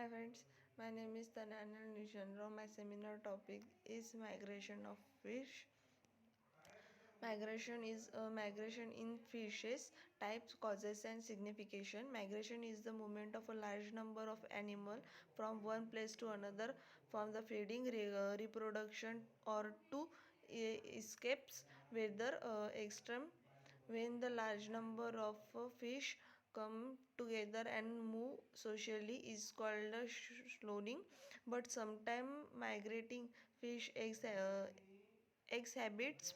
Hi friends, my name is Tananya Nishanro. My seminar topic is migration of fish. Migration is a migration in fishes, types, causes and signification. Migration is the movement of a large number of animals from one place to another from the feeding, reproduction or to escapes, whether extreme. When the large number of fish come together and move socially is called a slowing, but sometimes migrating fish exhibits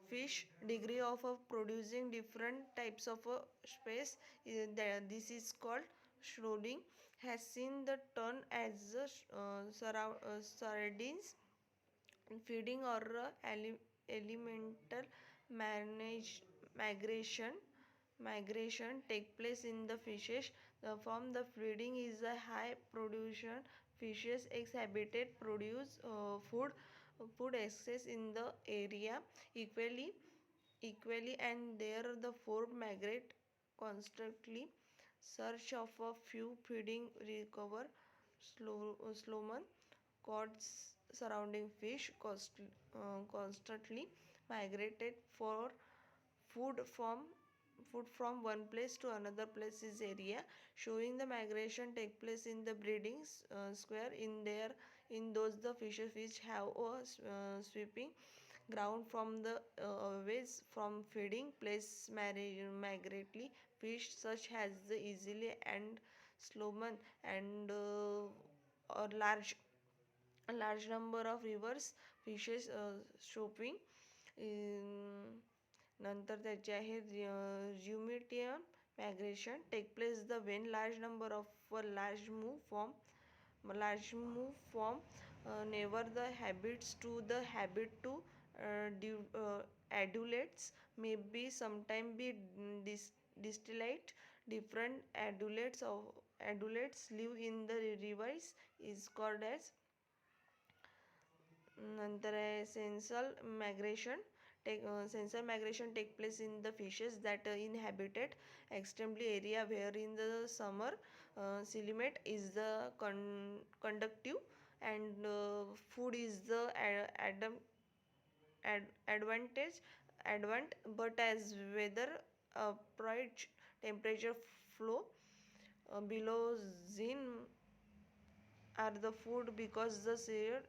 fish degree of producing different types of space. This is called shrouding. Has seen the turn as sardines feeding or elemental manage migration take place in the fishes. The form the feeding is a high production fishes exhibited produce food excess in the area equally and there the four migrate constantly search of a few feeding recover slowman caught surrounding fish constantly migrated for food from food from one place to another place's area, showing the migration take place in the breeding square in those the fishes which have a sweeping ground from the ways from feeding place migratory fish such as the easily and salmon and or large number of rivers fishes shopping नंतर त्याचे आहे ज्युमिटियन migration take place the when large number of large move from never the habits to the habit to adulates may be sometime be distillate different adulates live in the rivers is called as नंतर आहे sensal migration take place in the fishes that inhabited extremely area where in the summer climate is the conductive and food is the advantage advant but as weather approach temperature flow below zine are the food because the sear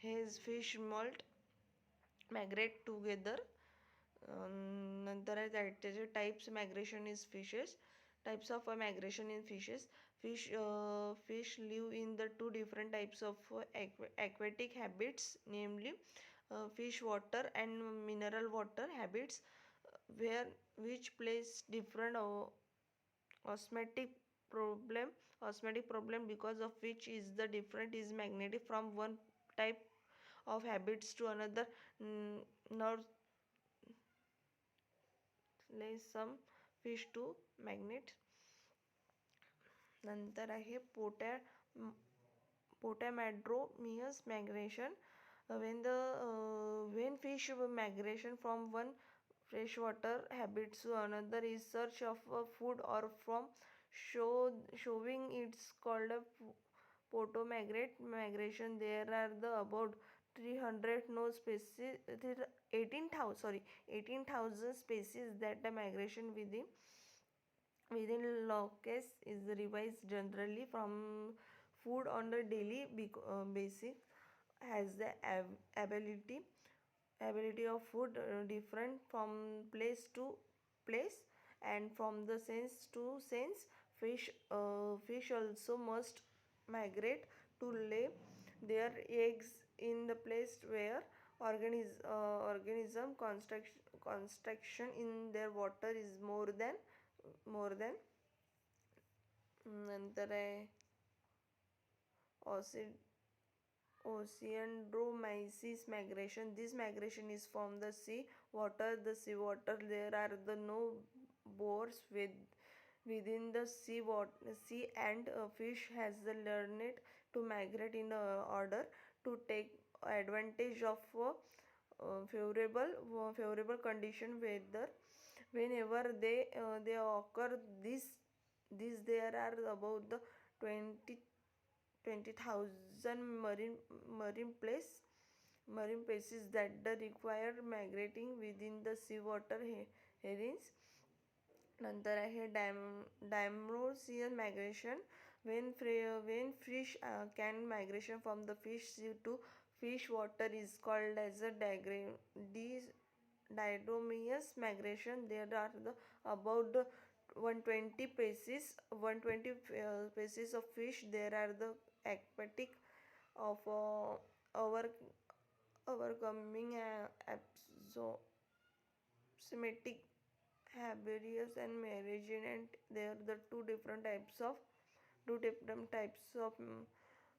his fish molt migrate together. नंतर आहे त्याचे types migration is fishes types of migration in fishes fish live in the two different types of aquatic habits, namely fish water and mineral water habits, where which plays different osmotic problem because of which is the different is magnetic from one type of habits to another. Now less some fish to magnet. नंतर आहे potamadromius migration. When fish migration from one freshwater habits to another is search of food or from showing it's called a potomigrate migration. There are the about 300 no species 18,000 species that the migration within locus is revised generally from food on the daily basic has the ability of food different from place to place and from the sense to sense. Fish also must migrate to lay their eggs in the place where organism construction in their water is more than नंतर आहे Oceanodromyces migration. This migration is from the sea water. The sea water there are the no bores within the sea and fish has the learned to migrate in order to take advantage of favorable condition weather whenever they occur. This there are about the 20 20,000 marine places that require migrating within the seawater herrings. नंतर आहे Dimerosian migration. When fish can migration from the fish sea to fish water is called as a diadromous migration. There are about the 120 species of fish. There are the aquatic of our overcoming axiomatic Herbaceous and marigin, they are the two different types of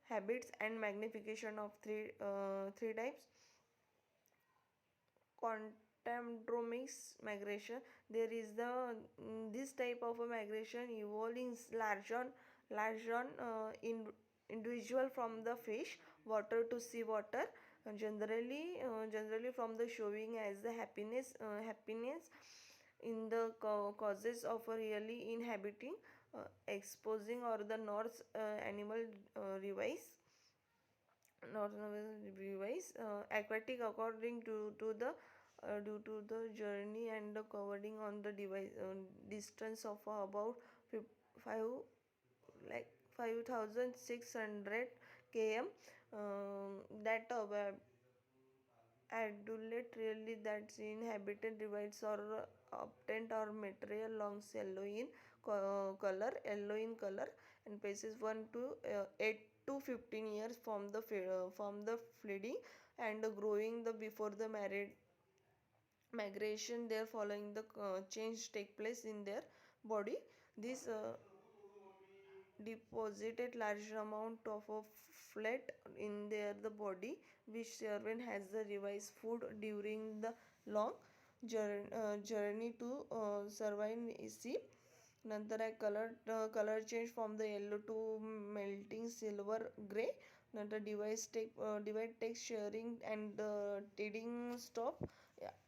habits and magnification of three types. Contemdromics migration, there is this type of a migration evolving large on individual from the fish water to sea water, generally from the showing as the happiness in the causes of a really inhabiting exposing or the north animal revise aquatic according to the due to the journey and the covering on the device distance of about 5 like 5,600 km, that adulate really that's inhabited divides or obtained or material longs yellow in color and paces 1 to 8 to 15 years from the fleeting and growing the before the married migration there following the change take place in their body. This deposited large amount of a fat in their the body which servant has the revised food during the long journey to survive sea. नंतर आहे colour change from the yellow to melting silver grey. नंतर divide takes sharing and trading stop.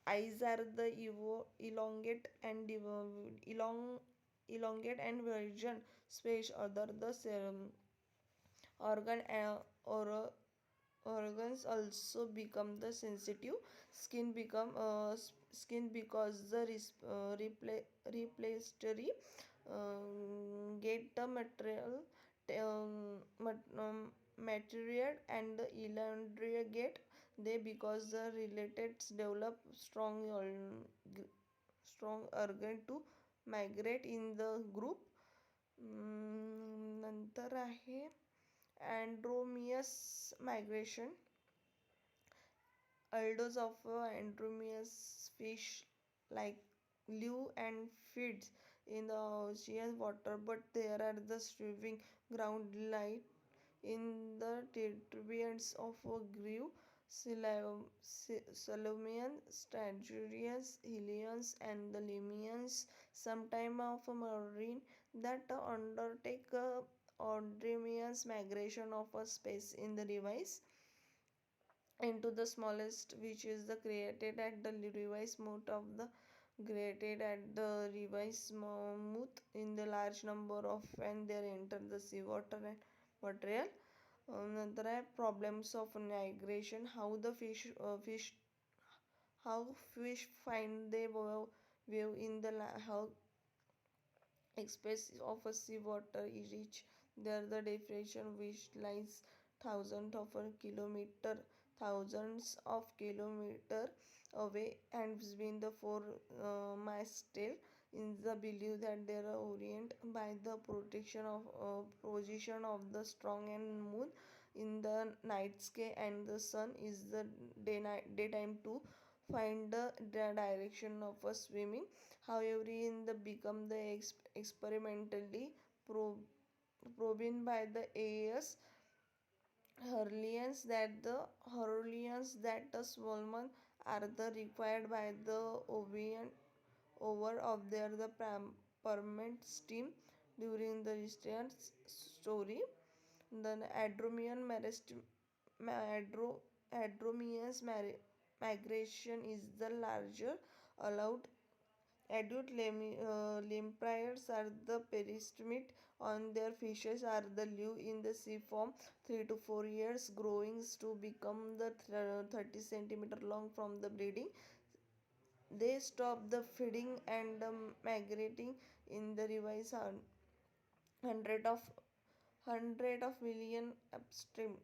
eyes are the elongate and version space other the organ or organs also become the sensitive. Skin because the replacetory get the material and the elongate they because the related develop strong organ to migrate in the group. नंतर आहे Andromeus migration. Adults of Andromeus fish like live and feeds in the ocean water, but there are the swimming ground light in the tributaries of Grew, Salomian, Stagirians, Helians, and the Limians, some time of marine that undertake Andromeus migration of a space in the device into the smallest which is the created at the revise mode of the created at the revise smooth in the large number of when they enter the seawater and material. नंतर आहे problems of migration, how fish find their way in the how express of a seawater is reach there the definition which lies thousands of kilometer away and between the four mile in the belief that they are orient by the protection of position of the strong and moon in the night sky and the sun is the daytime to find the direction of a swimming. However, in the become the experimentally proven by the AS Hurlians that the Solomon are the required by the Ovian over of their the permanent steam during the distance story. Then Adromian's migration is the larger allowed Adult lampreys are the peristimate on their fishes are the live in the sea for 3 to 4 years, growing to become the 30 centimeter long from the breeding. They stop the feeding and migrating in the rivers hundred of hundred of million upstream.